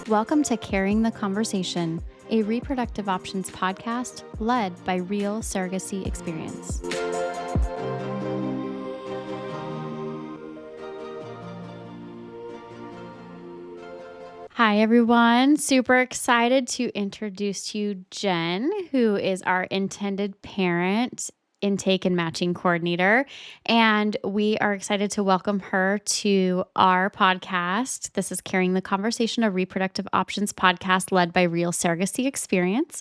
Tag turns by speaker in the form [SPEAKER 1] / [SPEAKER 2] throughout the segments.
[SPEAKER 1] Welcome to Carrying the Conversation, a reproductive options podcast led by real surrogacy experience. Hi, everyone. Super excited to introduce to you Jenn, who is our intended parent intake and matching coordinator. And we are excited to welcome her to our podcast. This is Carrying the Conversation, a reproductive options podcast led by real surrogacy experience.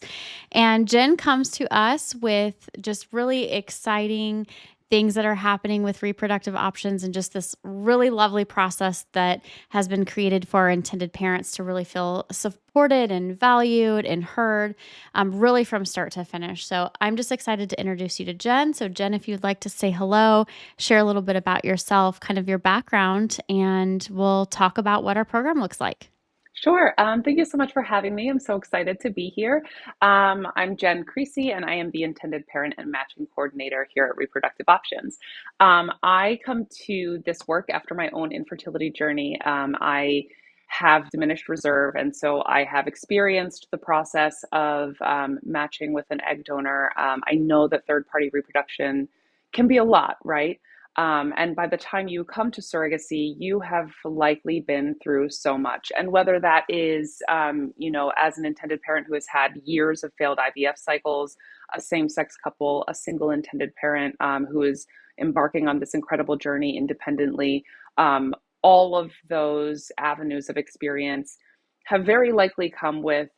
[SPEAKER 1] And Jenn comes to us with just really exciting things that are happening with reproductive options and just this really lovely process that has been created for our intended parents to really feel supported and valued and heard, really from start to finish. So I'm just excited to introduce you to Jenn. So Jenn, if you'd like to say hello, share a little bit about yourself, kind of your background, and we'll talk about what our program looks like.
[SPEAKER 2] Sure. Thank you so much for having me. I'm so excited to be here. I'm Jenn Creacy, and I am the intended parent and matching coordinator here at Reproductive Options. I come to this work after my own infertility journey. I have diminished reserve, and so I have experienced the process of matching with an egg donor. I know that third-party reproduction can be a lot, right? And by the time you come to surrogacy, you have likely been through so much. And whether that is, as an intended parent who has had years of failed IVF cycles, a same sex couple, a single intended parent who is embarking on this incredible journey independently, all of those avenues of experience have very likely come with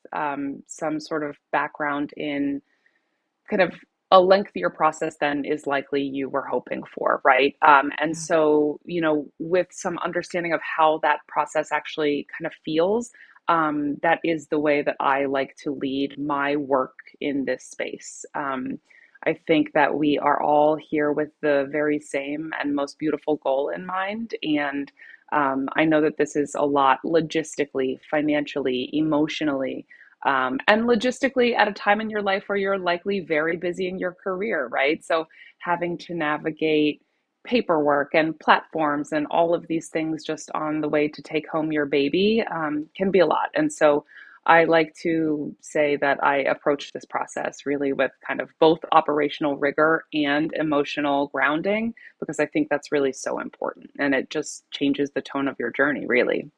[SPEAKER 2] some sort of background in kind of a lengthier process than is likely you were hoping for, right? And
[SPEAKER 1] Yeah.
[SPEAKER 2] so, with some understanding of how that process actually kind of feels, that is the way that I like to lead my work in this space. I think that we are all here with the very same and most beautiful goal in mind. And I know that this is a lot logistically, financially, emotionally, and logistically at a time in your life where you're likely very busy in your career, right? So having to navigate paperwork and platforms and all of these things just on the way to take home your baby can be a lot. And so I like to say that I approach this process really with kind of both operational rigor and emotional grounding, because I think that's really so important. And it just changes the tone of your journey, really.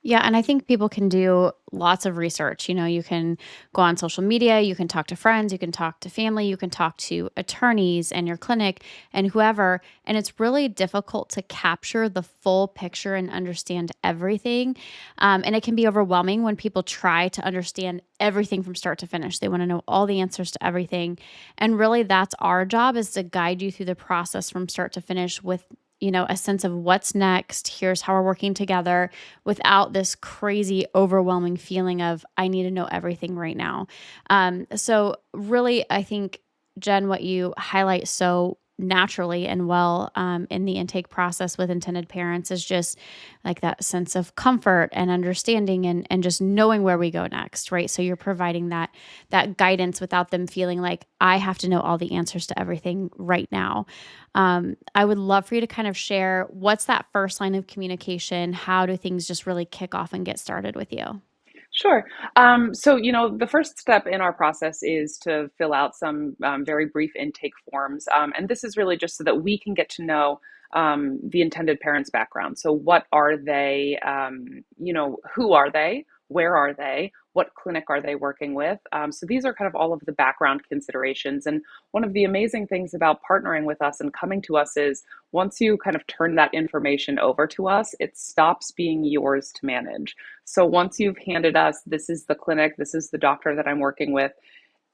[SPEAKER 1] Yeah, and I think people can do lots of research. You can go on social media, you can talk to friends, you can talk to family, you can talk to attorneys and your clinic and whoever. And it's really difficult to capture the full picture and understand everything. And it can be overwhelming when people try to understand everything from start to finish. They want to know all the answers to everything. And really, that's our job, is to guide you through the process from start to finish with a sense of what's next. Here's how we're working together without this crazy, overwhelming feeling of, I need to know everything right now. So really, I think, Jenn, what you highlight so naturally and well in the intake process with intended parents is just like that sense of comfort and understanding and just knowing where we go next, right? So you're providing that guidance without them feeling like I have to know all the answers to everything right now. I would love for you to kind of share what's that first line of communication. How do things just really kick off and get started with you?
[SPEAKER 2] Sure. So, the first step in our process is to fill out some very brief intake forms. And this is really just so that we can get to know the intended parent's background. So, what are they? Who are they? Where are they? What clinic are they working with? So, these are kind of all of the background considerations. And one of the amazing things about partnering with us and coming to us is once you kind of turn that information over to us, it stops being yours to manage. So once you've handed us, this is the clinic, this is the doctor that I'm working with,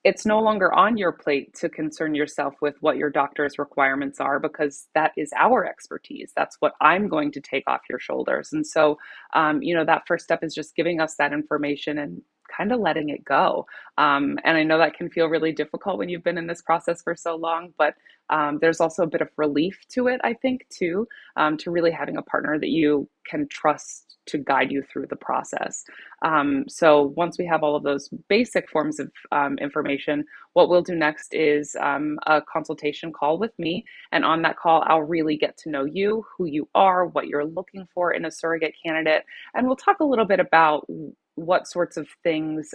[SPEAKER 2] it's no longer on your plate to concern yourself with what your doctor's requirements are, because that is our expertise. That's what I'm going to take off your shoulders. And so, that first step is just giving us that information and kind of letting it go. And I know that can feel really difficult when you've been in this process for so long, but there's also a bit of relief to it, I think, too, to really having a partner that you can trust to guide you through the process. So once we have all of those basic forms of information, what we'll do next is a consultation call with me. And on that call, I'll really get to know you, who you are, what you're looking for in a surrogate candidate. And we'll talk a little bit about what sorts of things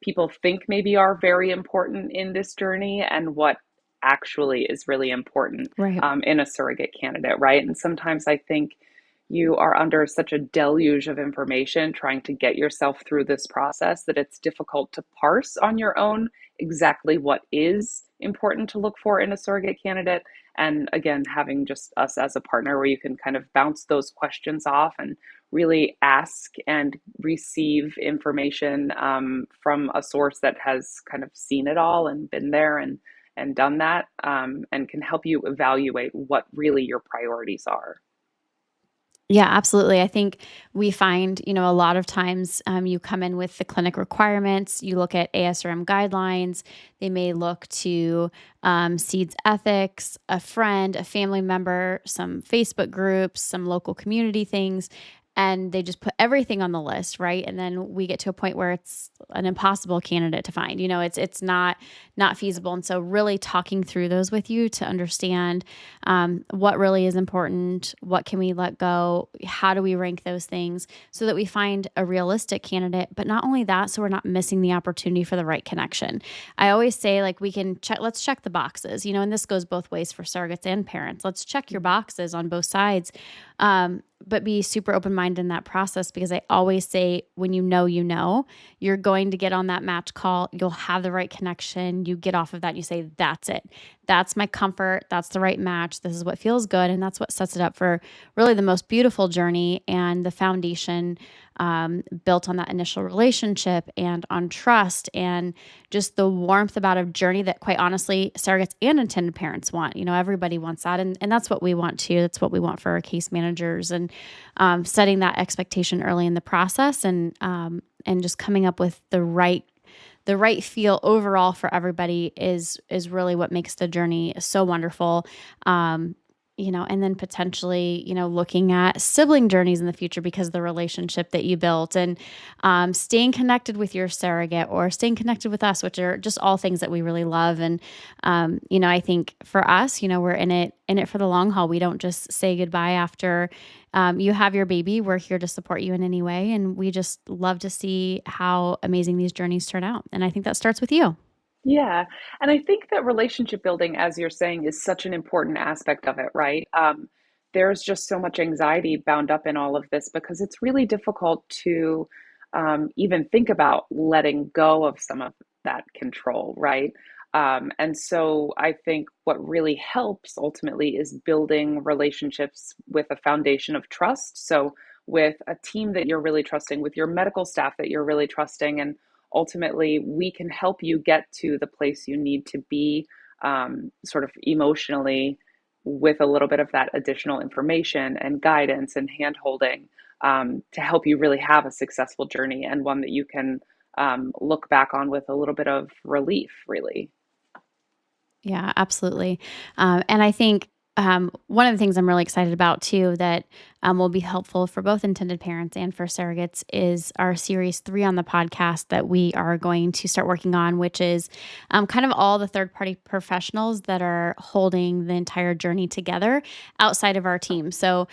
[SPEAKER 2] people think maybe are very important in this journey and what actually is really important
[SPEAKER 1] Right.
[SPEAKER 2] in a surrogate candidate, right? And sometimes I think you are under such a deluge of information trying to get yourself through this process that it's difficult to parse on your own exactly what is important to look for in a surrogate candidate. And again, having just us as a partner where you can kind of bounce those questions off and really ask and receive information from a source that has kind of seen it all and been there and done that, and can help you evaluate what really your priorities are.
[SPEAKER 1] Yeah, absolutely. I think we find, a lot of times you come in with the clinic requirements, you look at ASRM guidelines, they may look to SEEDS ethics, a friend, a family member, some Facebook groups, some local community things, and they just put everything on the list, right? And then we get to a point where it's an impossible candidate to find. It's not feasible. And so really talking through those with you to understand what really is important, what can we let go, how do we rank those things so that we find a realistic candidate. But not only that, so we're not missing the opportunity for the right connection. I always say, like, we can check, let's check the boxes, and this goes both ways for surrogates and parents. Let's check your boxes on both sides. But be super open minded in that process, because I always say, when you're going to get on that match call, you'll have the right connection. You get off of that and you say, that's it. That's my comfort. That's the right match. This is what feels good. And that's what sets it up for really the most beautiful journey and the foundation built on that initial relationship and on trust and just the warmth about a journey that, quite honestly, surrogates and intended parents want. Everybody wants that. And that's what we want too. That's what we want for our case managers, and setting that expectation early in the process, and just coming up with the right feel overall for everybody is really what makes the journey so wonderful. And then potentially, looking at sibling journeys in the future because of the relationship that you built, and staying connected with your surrogate or staying connected with us, which are just all things that we really love. And, I think for us, we're in it for the long haul. We don't just say goodbye after you have your baby. We're here to support you in any way. And we just love to see how amazing these journeys turn out. And I think that starts with you.
[SPEAKER 2] Yeah. And I think that relationship building, as you're saying, is such an important aspect of it, right? There's just so much anxiety bound up in all of this because it's really difficult to even think about letting go of some of that control, right? And so I think what really helps ultimately is building relationships with a foundation of trust. So, with a team that you're really trusting, with your medical staff that you're really trusting, and ultimately we can help you get to the place you need to be, sort of emotionally, with a little bit of that additional information and guidance and hand holding, to help you really have a successful journey and one that you can look back on with a little bit of relief, really.
[SPEAKER 1] Yeah, absolutely. And I think one of the things I'm really excited about too that will be helpful for both intended parents and for surrogates is our series 3 on the podcast that we are going to start working on, which is kind of all the third party professionals that are holding the entire journey together outside of our team. So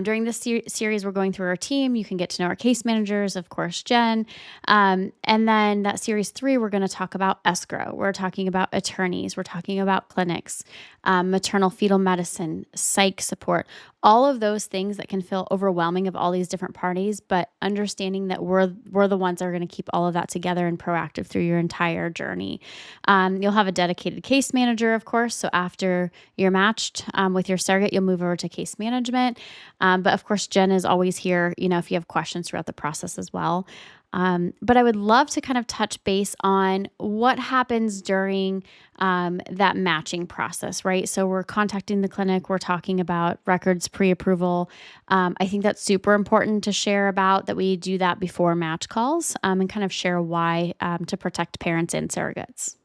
[SPEAKER 1] during this series, we're going through our team. You can get to know our case managers, of course, Jen. And then that series 3, we're going to talk about escrow. We're talking about attorneys. We're talking about clinics, maternal fetal medicine, psych support, all of those things that can feel overwhelming of all these different parties, but understanding that we're the ones that are going to keep all of that together and proactive through your entire journey. You'll have a dedicated case manager, of course. So after you're matched with your surrogate, you'll move over to case management. But of course, Jen is always here, if you have questions throughout the process as well. But I would love to kind of touch base on what happens during that matching process, right? So we're contacting the clinic, we're talking about records pre approval. I think that's super important to share about that we do that before match calls and kind of share why to protect parents and surrogates.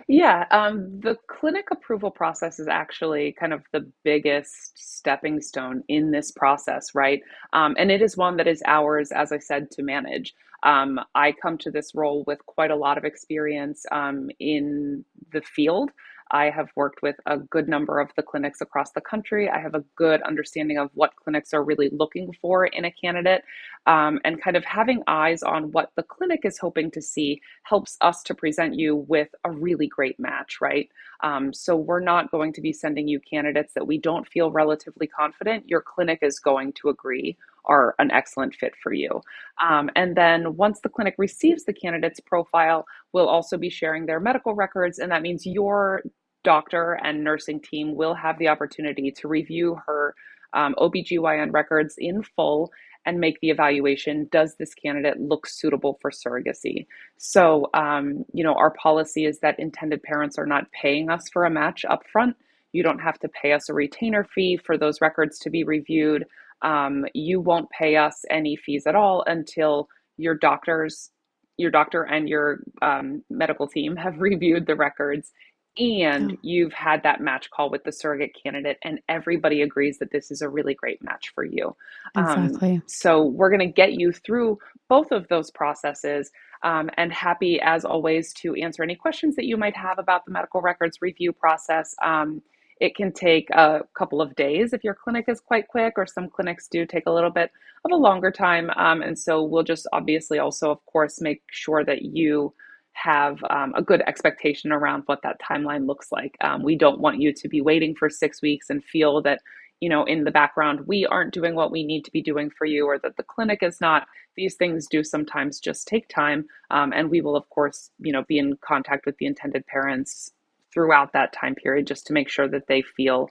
[SPEAKER 2] Yeah, the clinic approval process is actually kind of the biggest stepping stone in this process, right? And it is one that is ours, as I said, to manage. I come to this role with quite a lot of experience in the field. I have worked with a good number of the clinics across the country. I have a good understanding of what clinics are really looking for in a candidate, and kind of having eyes on what the clinic is hoping to see helps us to present you with a really great match, right? So we're not going to be sending you candidates that we don't feel relatively confident your clinic is going to agree are an excellent fit for you. And then once the clinic receives the candidate's profile, we'll also be sharing their medical records, and that means your doctor and nursing team will have the opportunity to review her OBGYN records in full and make the evaluation. Does this candidate look suitable for surrogacy? So, our policy is that intended parents are not paying us for a match upfront. You don't have to pay us a retainer fee for those records to be reviewed. You won't pay us any fees at all until your doctors, your doctor and your medical team have reviewed the records and
[SPEAKER 1] Yeah,
[SPEAKER 2] you've had that match call with the surrogate candidate, and everybody agrees that this is a really great match for you.
[SPEAKER 1] exactly.
[SPEAKER 2] So we're going to get you through both of those processes, and happy as always to answer any questions that you might have about the medical records review process. It can take a couple of days if your clinic is quite quick, or some clinics do take a little bit of a longer time. And so we'll just obviously also, of course, make sure that you have a good expectation around what that timeline looks like. We don't want you to be waiting for 6 weeks and feel that, in the background, we aren't doing what we need to be doing for you, or that the clinic is not. These things do sometimes just take time. And we will, of course, be in contact with the intended parents throughout that time period just to make sure that they feel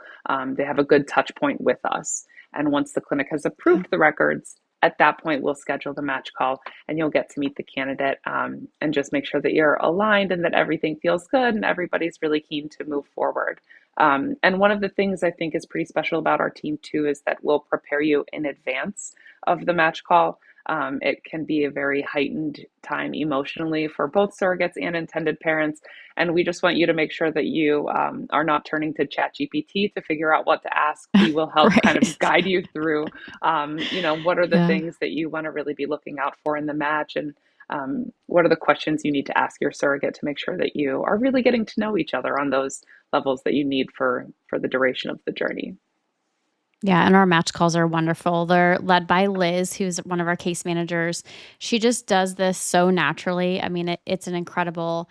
[SPEAKER 2] they have a good touch point with us. And once the clinic has
[SPEAKER 1] Yeah.
[SPEAKER 2] approved the records, at that point, we'll schedule the match call and you'll get to meet the candidate, and just make sure that you're aligned and that everything feels good and everybody's really keen to move forward. And one of the things I think is pretty special about our team too is that we'll prepare you in advance of the match call. It can be a very heightened time emotionally for both surrogates and intended parents. And we just want you to make sure that you are not turning to ChatGPT to figure out what to ask. We will help kind of
[SPEAKER 1] Right.
[SPEAKER 2] guide you through, what are the
[SPEAKER 1] Yeah.
[SPEAKER 2] things that you want to really be looking out for in the match, and what are the questions you need to ask your surrogate to make sure that you are really getting to know each other on those levels that you need for the duration of the journey.
[SPEAKER 1] Yeah, and our match calls are wonderful. They're led by Liz, who's one of our case managers. She just does this so naturally. I mean, it's an incredible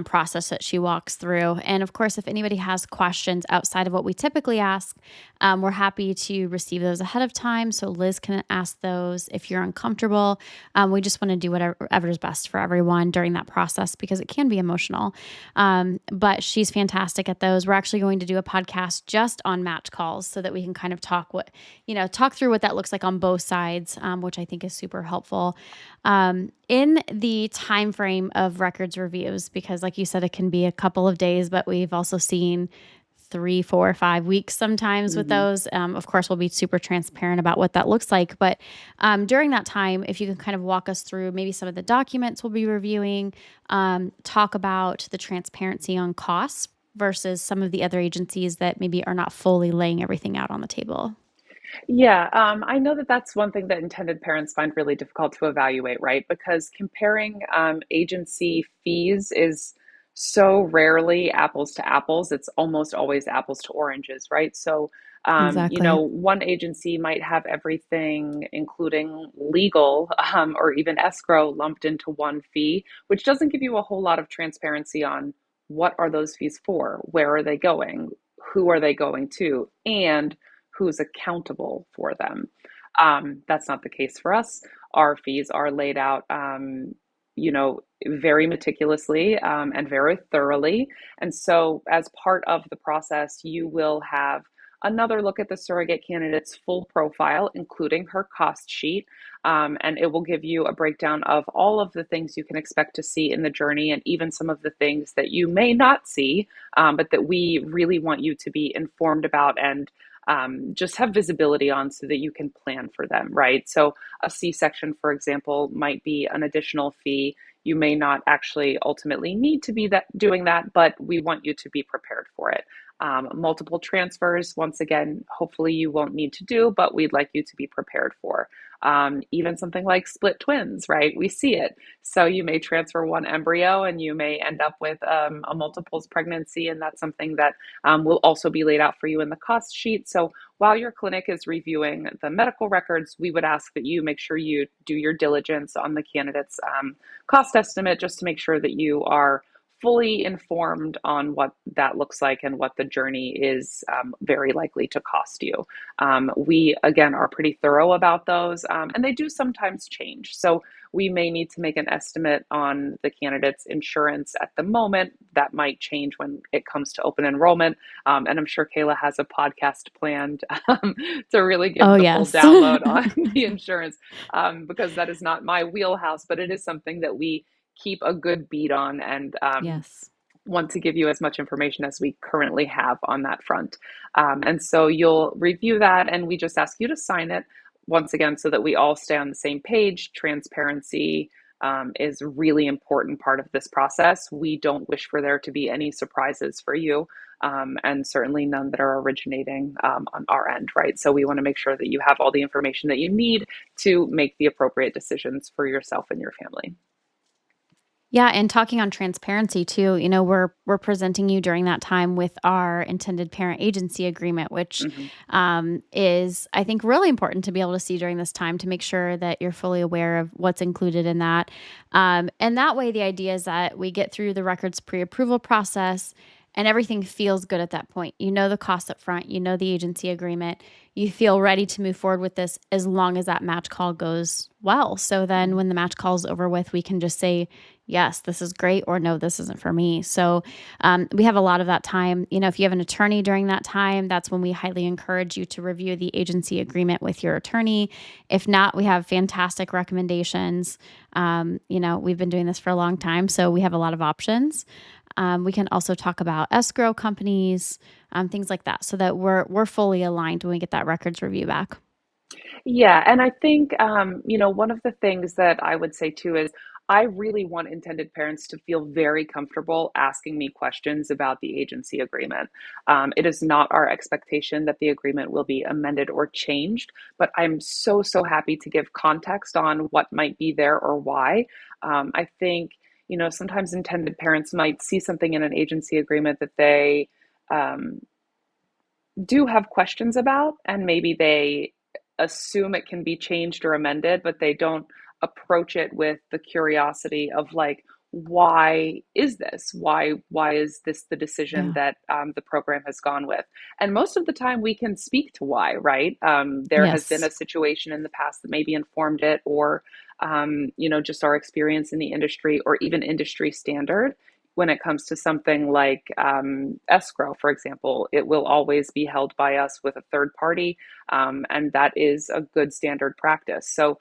[SPEAKER 1] process that she walks through. And of course, if anybody has questions outside of what we typically ask, we're happy to receive those ahead of time. So Liz can ask those if you're uncomfortable. We just want to do whatever is best for everyone during that process because it can be emotional. But she's fantastic at those. We're actually going to do a podcast just on match calls so that we can kind of talk through what that looks like on both sides, which I think is super helpful. In the time frame of records reviews, because like you said, it can be a couple of days, but we've also seen 3, 4, 5 weeks sometimes with
[SPEAKER 2] Hmm.
[SPEAKER 1] those. Of course, we'll be super transparent about what that looks like. But during that time, if you can kind of walk us through maybe some of the documents we'll be reviewing, talk about the transparency on costs versus some of the other agencies that maybe are not fully laying everything out on the table.
[SPEAKER 2] Yeah, I know that that's one thing that intended parents find really difficult to evaluate, right? Because comparing agency fees is so rarely apples to apples. It's almost always apples to oranges, right? So,
[SPEAKER 1] Exactly.
[SPEAKER 2] one agency might have everything, including legal, or even escrow, lumped into one fee, which doesn't give you a whole lot of transparency on what are those fees for, where are they going, who are they going to, and who's accountable for them. That's not the case for us. Our fees are laid out, very meticulously, and very thoroughly. And so, as part of the process, you will have another look at the surrogate candidate's full profile, including her cost sheet. And it will give you a breakdown of all of the things you can expect to see in the journey and even some of the things that you may not see, but that we really want you to be informed about and just have visibility on so that you can plan for them, right? So, a C section, for example, might be an additional fee. You may not actually ultimately need to be doing that, but we want you to be prepared for it. Multiple transfers, once again, hopefully you won't need to do, but we'd like you to be prepared for. Even something like split twins, right? We see it. So you may transfer one embryo and you may end up with a multiples pregnancy, and that's something that will also be laid out for you in the cost sheet. So while your clinic is reviewing the medical records, we would ask that you make sure you do your diligence on the candidate's cost estimate just to make sure that you are fully informed on what that looks like and what the journey is very likely to cost you. We, again, are pretty thorough about those, and they do sometimes change. So we may need to make an estimate on the candidate's insurance at the moment. That might change when it comes to open enrollment. And I'm sure Kayla has a podcast planned to really
[SPEAKER 1] Oh,
[SPEAKER 2] give the full
[SPEAKER 1] yes.
[SPEAKER 2] download on the insurance, because that is not my wheelhouse, but it is something that we keep a good beat on and
[SPEAKER 1] Yes.
[SPEAKER 2] want to give you as much information as we currently have on that front. And so you'll review that, and we just ask you to sign it once again so that we all stay on the same page. Transparency is a really important part of this process. We don't wish for there to be any surprises for you, and certainly none that are originating on our end, right? So we want to make sure that you have all the information that you need to make the appropriate decisions for yourself and your family.
[SPEAKER 1] Yeah, and talking on transparency too, we're presenting you during that time with our intended parent agency agreement, which
[SPEAKER 2] Mhm.
[SPEAKER 1] is, I think, really important to be able to see during this time to make sure that you're fully aware of what's included in that. And that way, the idea is that we get through the records pre-approval process and everything feels good at that point. You know the costs up front, you know the agency agreement, you feel ready to move forward with this as long as that match call goes well. So then
[SPEAKER 2] Mhm.
[SPEAKER 1] when the match call is over with, we can just say, yes, this is great, or no, this isn't for me. So we have a lot of that time. If you have an attorney during that time, that's when we highly encourage you to review the agency agreement with your attorney. If not, we have fantastic recommendations. We've been doing this for a long time, so we have a lot of options. We can also talk about escrow companies, things like that, so that we're fully aligned when we get that records review back.
[SPEAKER 2] Yeah, and I think, one of the things that I would say too is I really want intended parents to feel very comfortable asking me questions about the agency agreement. It is not our expectation that the agreement will be amended or changed, but I'm so, so happy to give context on what might be there or why. I think, sometimes intended parents might see something in an agency agreement that they um, do have questions about, and maybe they assume it can be changed or amended, but they don't approach it with the curiosity of like, why is this? Why is this the decision
[SPEAKER 1] Yeah.
[SPEAKER 2] that the program has gone with? And most of the time, we can speak to why, right? There has been
[SPEAKER 1] Yes.
[SPEAKER 2] a situation in the past that maybe informed it, or just our experience in the industry, or even industry standard when it comes to something like escrow, for example, it will always be held by us with a third party, and that is a good standard practice. So,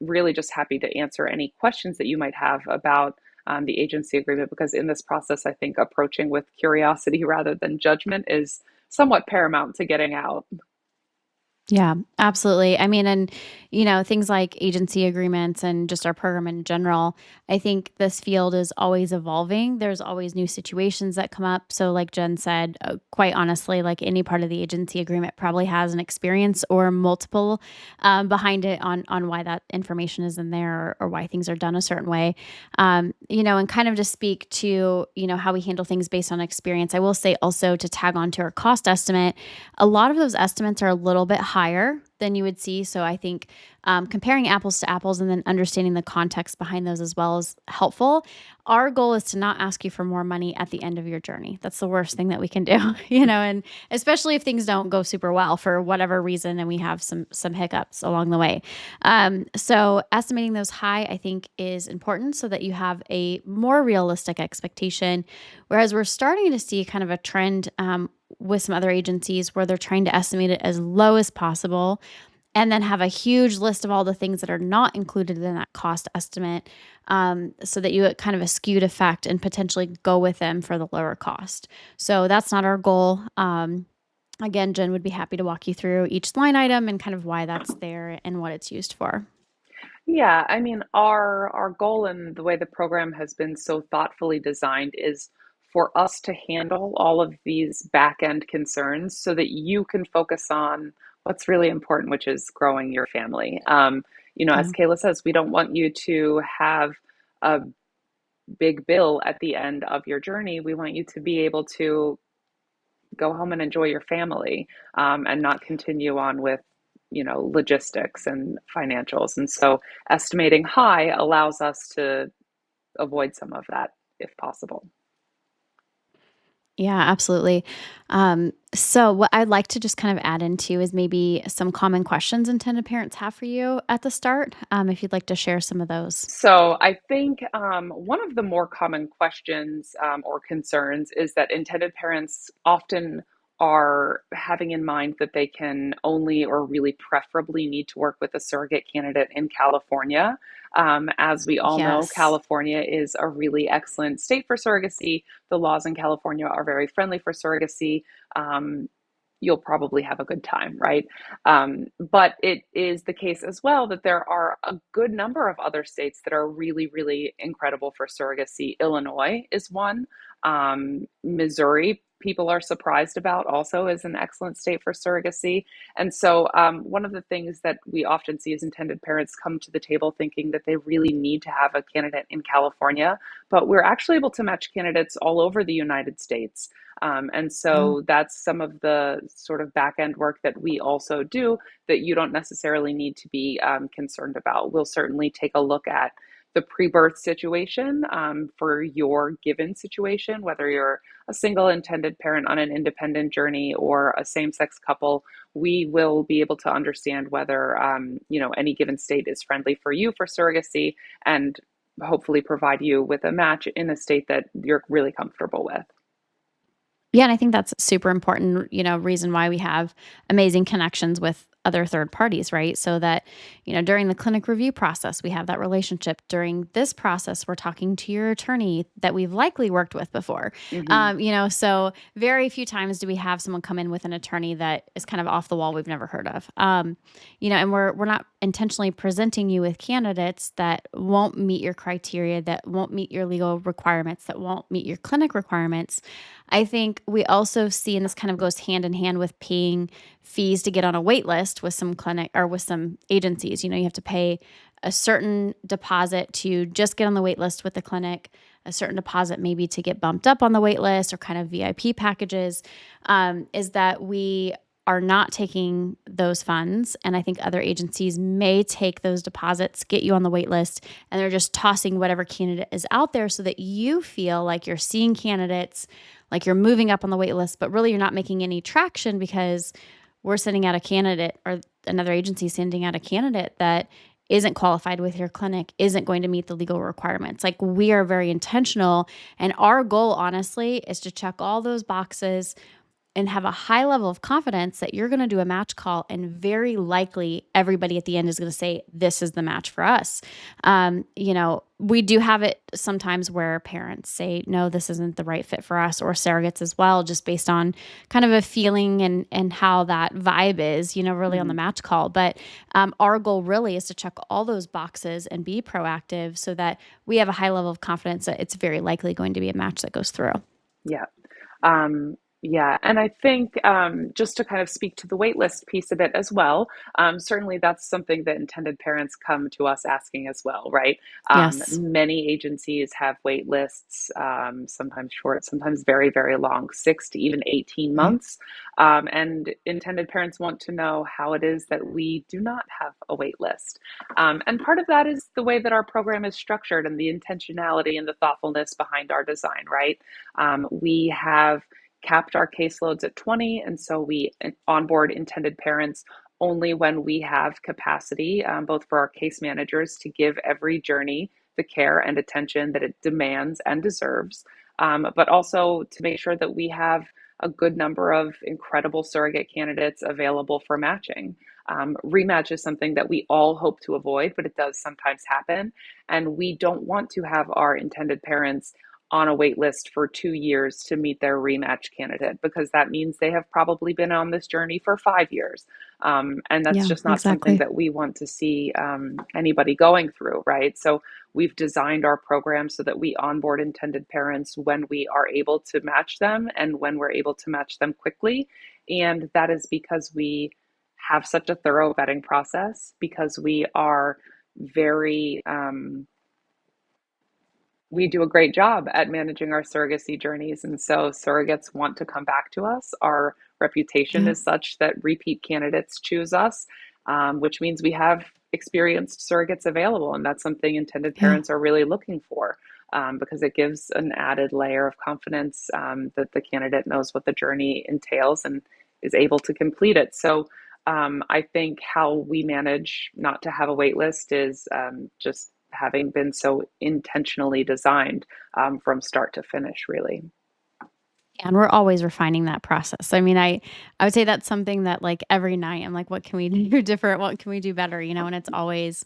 [SPEAKER 2] really just happy to answer any questions that you might have about the agency agreement, because in this process, I think approaching with curiosity rather than judgment is somewhat paramount to getting out.
[SPEAKER 1] Yeah, absolutely. I mean, and things like agency agreements and just our program in general, I think this field is always evolving. There's always new situations that come up. So, like Jen said, quite honestly, like any part of the agency agreement probably has an experience or multiple behind it on why that information is in there, or why things are done a certain way. And kind of to speak to how we handle things based on experience. I will say also, to tag on to our cost estimate, a lot of those estimates are a little bit higher than you would see. So I think comparing apples to apples and then understanding the context behind those as well is helpful. Our goal is to not ask you for more money at the end of your journey. That's the worst thing that we can do, and especially if things don't go super well for whatever reason and we have some hiccups along the way. So estimating those high, I think, is important so that you have a more realistic expectation. Whereas we're starting to see kind of a trend with some other agencies where they're trying to estimate it as low as possible and then have a huge list of all the things that are not included in that cost estimate, so that you get kind of a skewed effect and potentially go with them for the lower cost. So that's not our goal. Again, Jen would be happy to walk you through each line item and kind of why that's there and what it's used for.
[SPEAKER 2] Yeah, I mean, our goal and the way the program has been so thoughtfully designed is for us to handle all of these back end concerns so that you can focus on what's really important, which is growing your family. As
[SPEAKER 1] Yeah.
[SPEAKER 2] Kayla says, we don't want you to have a big bill at the end of your journey. We want you to be able to go home and enjoy your family, and not continue on with logistics and financials. And so estimating high allows us to avoid some of that if possible.
[SPEAKER 1] Yeah, absolutely. So what I'd like to just kind of add into is maybe some common questions intended parents have for you at the start, if you'd like to share some of those.
[SPEAKER 2] So I think one of the more common questions, or concerns, is that intended parents often are having in mind that they can only or really preferably need to work with a surrogate candidate in California. As we all know,
[SPEAKER 1] Yes.
[SPEAKER 2] California is a really excellent state for surrogacy. The laws in California are very friendly for surrogacy. Um, you'll probably have a good time, right? But it is the case as well that there are a good number of other states that are really, really incredible for surrogacy. Illinois is one. Missouri, people are surprised about, also is an excellent state for surrogacy. And so, one of the things that we often see is intended parents come to the table thinking that they really need to have a candidate in California, but we're actually able to match candidates all over the United States. And
[SPEAKER 1] Oh,
[SPEAKER 2] so that's some of the sort of back end work that we also do that you don't necessarily need to be concerned about. We'll certainly take a look at the pre birth situation, for your given situation, whether you're a single intended parent on an independent journey or a same sex couple. We will be able to understand whether, any given state is friendly for you for surrogacy, and hopefully provide you with a match in a state that you're really comfortable with.
[SPEAKER 1] yeah, and I think that's super important, reason why we have amazing connections with other third parties, right? So that, during the clinic review process, we have that relationship. During this process, we're talking to your attorney that we've likely worked with before.
[SPEAKER 2] Hmm.
[SPEAKER 1] So very few times do we have someone come in with an attorney that is kind of off the wall we've never heard of. And we're not intentionally presenting you with candidates that won't meet your criteria, that won't meet your legal requirements, that won't meet your clinic requirements. I think we also see, and this kind of goes hand in hand with paying fees to get on a wait list with some clinic or with some agencies. You have to pay a certain deposit to just get on the wait list with the clinic, a certain deposit maybe to get bumped up on the wait list or kind of VIP packages. Is that we are not taking those funds. And I think other agencies may take those deposits, get you on the wait list, and they're just tossing whatever candidate is out there so that you feel like you're seeing candidates, like you're moving up on the wait list, but really you're not making any traction because we're sending out a candidate or another agency sending out a candidate that isn't qualified with your clinic, isn't going to meet the legal requirements. Like we are very intentional. And our goal, honestly, is to check all those boxes and have a high level of confidence that you're going to do a match call and very likely everybody at the end is going to say this is the match for us. We do have it sometimes where parents say no, this isn't the right fit for us, or surrogates as well, just based on kind of a feeling and how that vibe is, really on the
[SPEAKER 2] Hmm.
[SPEAKER 1] match call. But our goal really is to check all those boxes and be proactive so that we have a high level of confidence that it's very likely going to be a match that goes through.
[SPEAKER 2] Yeah. Um, Yeah, and I think just to kind of speak to the wait list piece of it as well, certainly that's something that intended parents come to us asking as well, right?
[SPEAKER 1] Yes.
[SPEAKER 2] Many agencies have wait lists, sometimes short, sometimes very, very long, 6 to even 18
[SPEAKER 1] Right.
[SPEAKER 2] months. And intended parents want to know how it is that we do not have a wait list. And part of that is the way that our program is structured and the intentionality and the thoughtfulness behind our design, right? We have capped our caseloads at 20, and so we onboard intended parents only when we have capacity, both for our case managers to give every journey the care and attention that it demands and deserves, but also to make sure that we have a good number of incredible surrogate candidates available for matching. Rematch is something that we all hope to avoid, but it does sometimes happen. And we don't want to have our intended parents on a wait list for 2 years to meet their rematch candidate because that means they have probably been on this journey for 5 years. And that's
[SPEAKER 1] Yeah,
[SPEAKER 2] just not something
[SPEAKER 1] exactly.
[SPEAKER 2] that we want to see anybody going through, right? So we've designed our program so that we onboard intended parents when we are able to match them and when we're able to match them quickly. And that is because we have such a thorough vetting process, because we are very, we do a great job at managing our surrogacy journeys. And so surrogates want to come back to us. Our reputation
[SPEAKER 1] Yeah.
[SPEAKER 2] is such that repeat candidates choose us, which means we have experienced surrogates available. And that's something intended
[SPEAKER 1] Yeah.
[SPEAKER 2] parents are really looking for, because it gives an added layer of confidence, that the candidate knows what the journey entails and is able to complete it. So I think how we manage not to have a wait list is just having been so intentionally designed, from start to finish, really.
[SPEAKER 1] And we're always refining that process. I mean, I would say that's something that like every night I'm like, what can we do different? What can we do better? And it's always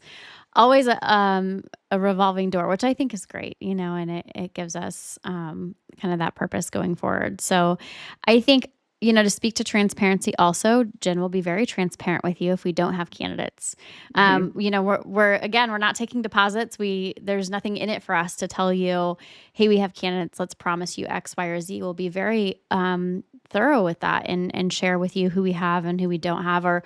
[SPEAKER 1] a revolving door, which I think is great, and it gives us kind of that purpose going forward. So I think, to speak to transparency also, Jen will be very transparent with you if we don't have candidates.
[SPEAKER 2] Mhm.
[SPEAKER 1] We're again, we're not taking deposits. There's nothing in it for us to tell you, hey, we have candidates. Let's promise you X, Y, or Z. We'll be very thorough with that and share with you who we have and who we don't have, or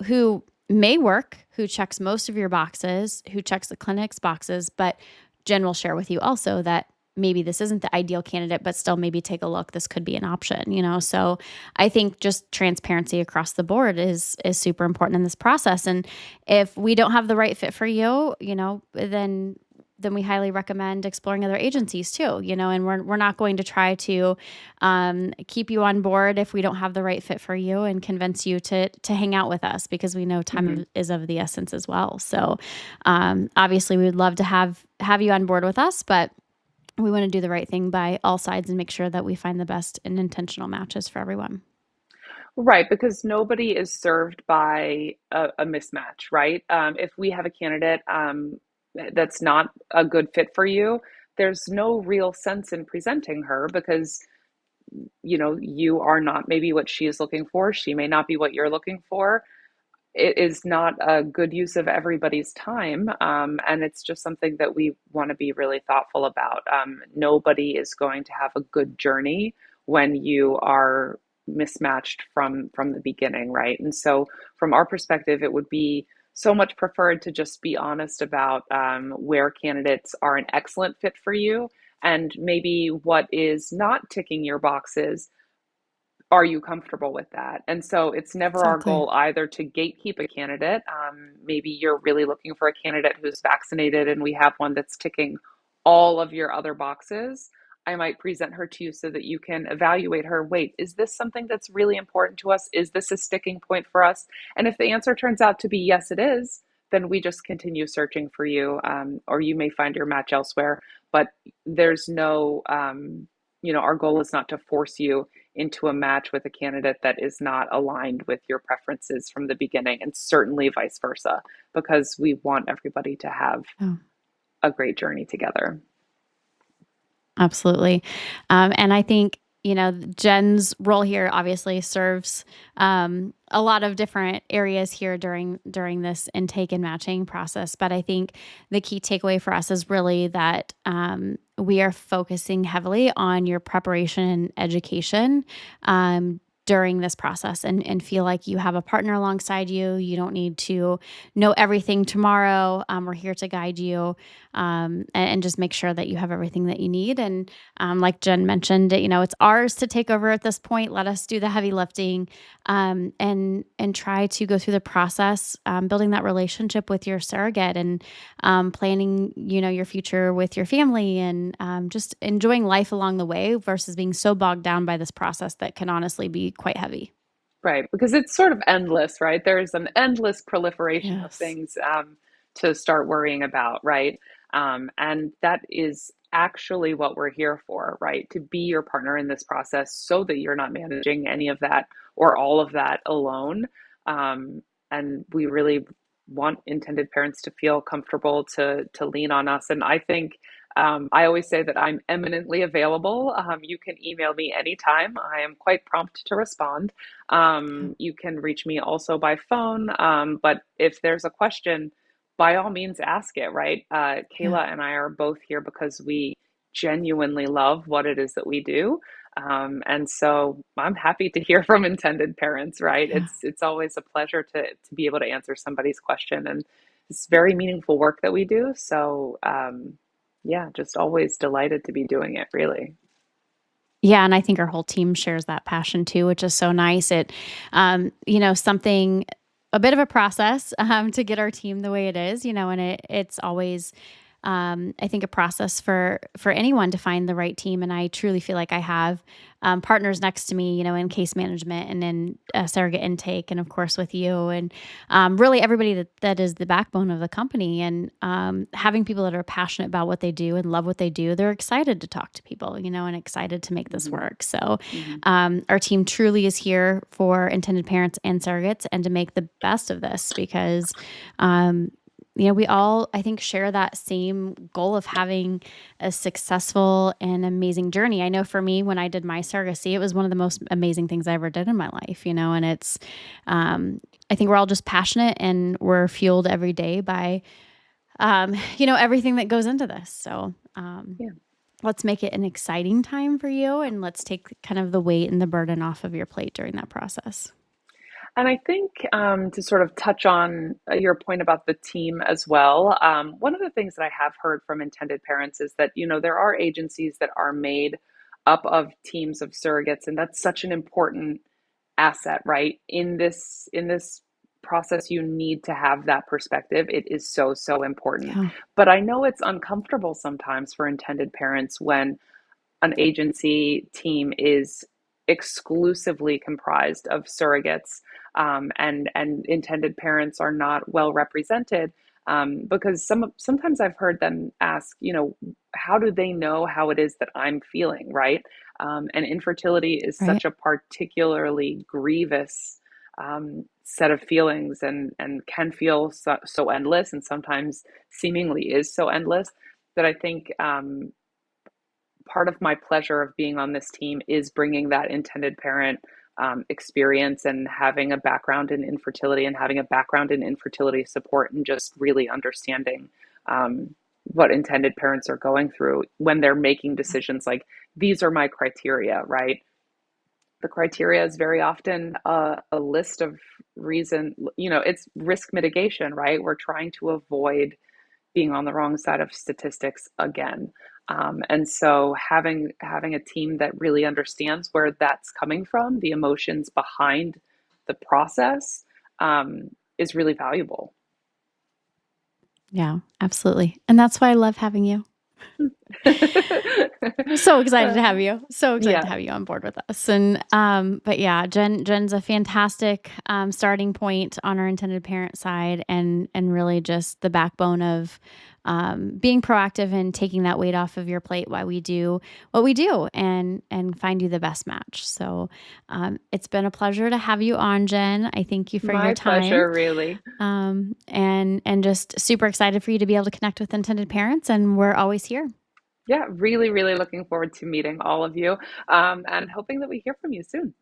[SPEAKER 1] who may work, who checks most of your boxes, who checks the clinic's boxes, but Jen will share with you also that maybe this isn't the ideal candidate, but still maybe take a look. This could be an option. So I think just transparency across the board is super important in this process. And if we don't have the right fit for you, then we highly recommend exploring other agencies too, and we're not going to try to keep you on board if we don't have the right fit for you and convince you to hang out with us, because we know
[SPEAKER 2] Mhm.
[SPEAKER 1] is of the essence as well. So obviously we would love to have you on board with us, but we want to do the right thing by all sides and make sure that we find the best and intentional matches for everyone.
[SPEAKER 2] Right, because nobody is served by a mismatch, right? If we have a candidate, that's not a good fit for you, there's no real sense in presenting her because you are not maybe what she is looking for. She may not be what you're looking for. It is not a good use of everybody's time. And it's just something that we want to be really thoughtful about. Nobody is going to have a good journey when you are mismatched from the beginning, right? And so, from our perspective, it would be so much preferred to just be honest about where candidates are an excellent fit for you and maybe what is not ticking your boxes. Are you comfortable with that? And so it's never our
[SPEAKER 1] Exactly.
[SPEAKER 2] goal either to gatekeep a candidate. Maybe you're really looking for a candidate who's vaccinated and we have one that's ticking all of your other boxes. I might present her to you so that you can evaluate her. Wait, is this something that's really important to us? Is this a sticking point for us? And if the answer turns out to be yes, it is, then we just continue searching for you, or you may find your match elsewhere. But there's no, our goal is not to force you into a match with a candidate that is not aligned with your preferences from the beginning, and certainly vice versa, because we want everybody to have
[SPEAKER 1] Oh,
[SPEAKER 2] a great journey together.
[SPEAKER 1] absolutely. And I think Jen's role here obviously serves a lot of different areas here during this intake and matching process. But I think the key takeaway for us is really that we are focusing heavily on your preparation and education during this process, and feel like you have a partner alongside you. You don't need to know everything tomorrow. We're here to guide you and just make sure that you have everything that you need. And like Jenn mentioned, it's ours to take over at this point. Let us do the heavy lifting, and try to go through the process, building that relationship with your surrogate, and planning, your future with your family, and just enjoying life along the way versus being so bogged down by this process that can honestly be quite heavy.
[SPEAKER 2] Right, because it's sort of endless, right? There's an endless proliferation of
[SPEAKER 1] Yes.
[SPEAKER 2] things to start worrying about, right? And that is actually what we're here for, right? To be your partner in this process so that you're not managing any of that or all of that alone. Um, and we really want intended parents to feel comfortable to lean on us. And I think I always say that I'm eminently available. You can email me anytime. I am quite prompt to respond.
[SPEAKER 1] Yeah.
[SPEAKER 2] You can reach me also by phone. But if there's a question, by all means ask it, right?
[SPEAKER 1] Yeah.
[SPEAKER 2] Kayla and I are both here because we genuinely love what it is that we do. And so I'm happy to hear from intended parents, right?
[SPEAKER 1] Yeah.
[SPEAKER 2] It's always a pleasure to be able to answer somebody's question. And it's very meaningful work that we do. So yeah, just always delighted to be doing it, really.
[SPEAKER 1] Yeah, and I think our whole team shares that passion too, which is so nice. Something a bit of a process to get our team the way it is, and it's always I think a process for anyone to find the right team. And I truly feel like I have partners next to me, in case management and in surrogate intake, and of course with you, and really everybody that is the backbone of the company. And having people that are passionate about what they do and love what they do, they're excited to talk to people, and excited to make this
[SPEAKER 2] Hmm.
[SPEAKER 1] work. So
[SPEAKER 2] Hmm.
[SPEAKER 1] our team truly is here for intended parents and surrogates, and to make the best of this, because um, we all, I think, share that same goal of having a successful and amazing journey. I know for me, when I did my surrogacy, it was one of the most amazing things I ever did in my life, and um, I think we're all just passionate, and we're fueled every day by, everything that goes into this. So,
[SPEAKER 2] Yeah.
[SPEAKER 1] let's make it an exciting time for you, and let's take kind of the weight and the burden off of your plate during that process.
[SPEAKER 2] And I think to sort of touch on your point about the team as well, one of the things that I have heard from intended parents is that, there are agencies that are made up of teams of surrogates, and that's such an important asset, right? In this process, you need to have that perspective. It is so, so important.
[SPEAKER 1] Yeah.
[SPEAKER 2] But I know it's uncomfortable sometimes for intended parents when an agency team is exclusively comprised of surrogates, and intended parents are not well represented, because sometimes I've heard them ask, how do they know how it is that I'm feeling, right? And infertility is
[SPEAKER 1] Right.
[SPEAKER 2] such a particularly grievous set of feelings, and can feel so endless, and sometimes seemingly is so endless, that I think part of my pleasure of being on this team is bringing that intended parent experience, and having a background in infertility, and having a background in infertility support, and just really understanding what intended parents are going through when they're making decisions like, these are my criteria, right? The criteria is very often a list of reason, it's risk mitigation, right? We're trying to avoid being on the wrong side of statistics again. And so having a team that really understands where that's coming from, the emotions behind the process, is really valuable.
[SPEAKER 1] Yeah, absolutely. And that's why I love having you. I'm so excited to
[SPEAKER 2] Uh,
[SPEAKER 1] have you. So excited to
[SPEAKER 2] yeah,
[SPEAKER 1] have you on board with us. And but yeah, Jen's a fantastic starting point on our intended parent side, and really just the backbone of being proactive and taking that weight off of your plate while we do what we do, and find you the best match. So it's been a pleasure to have you on, Jenn. I thank you for your
[SPEAKER 2] my
[SPEAKER 1] time.
[SPEAKER 2] pleasure, really.
[SPEAKER 1] And just super excited for you to be able to connect with intended parents, and we're always here.
[SPEAKER 2] Yeah, really, really looking forward to meeting all of you and hoping that we hear from you soon.